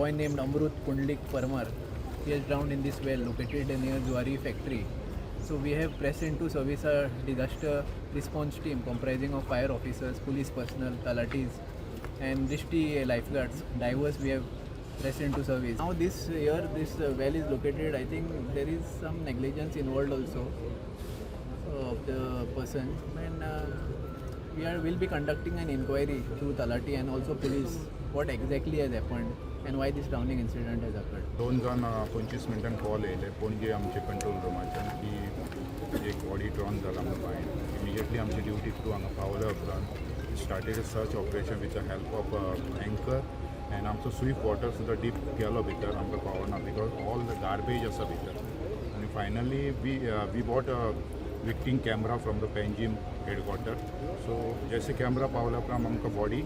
boy named Amrut Kundlik Parmar. He has drowned in this well located near Juari factory. So we have pressed into service a disaster response team comprising of fire officers, police personnel, talatis, and Drishti lifeguards. Divers we have pressed into service. Now this well is located. I think there is some negligence involved also of the person, and will be conducting an inquiry through Talati and also police what exactly has happened and why this drowning incident has occurred. 2 जण 25 मिनटान call येयले पणजे आमचे control रुमाच्यान की एक body drawn जाला म्हणून fine immediately आमची duty crew हांगा पावल्या उपरांत started a search operation with the help of anchor and आमचो स्विफ्ट वॉटर सुद्दां डीप गेलो भितर आमकां पावना बिकॉज ऑल द गार्बेज आसा भितर आनी फायनली वी बॉट विक्टींग camera from the Panjim headquarter so जैसे कॅमरा पावल्या उपरांत आमकां बॉडी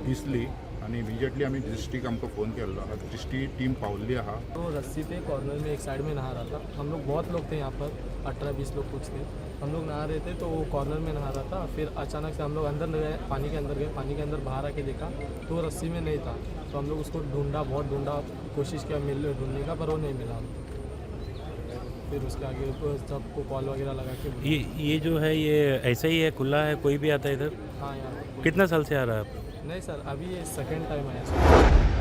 दिसली आणि इमिजिएटली आम्ही डिस्ट्रिक्ट आमको फ़ोन केल्लो डिस्ट्रिक्ट टीम पावल्ली आहा तो रस्सी पे कॉर्नर में एक साइड में नहा रहा था। हम लोग बहुत लोग थे यहाँ पर 18-20 लोग कुछ थे। हम लोग नहा रहे थे तो वो कॉर्नर में नहा रहा था। फिर अचानक से हम लोग अंदर गए, पानी के अंदर बाहर आके देखा तो वो रस्सी में नहीं था। तो हम लोग उसको बहुत ढूंढा, कोशिश किया ढूंढने का, पर वो नहीं मिला। फिर उसके आगे सबको कॉल वगैरह लगा के ये जो है ये ऐसा ही है, खुला है, कोई भी आता है इधर? हाँ यार। कितना साल से आ रहा है आप? नहीं सर, अभी ये सेकेंड टाइम आया सर।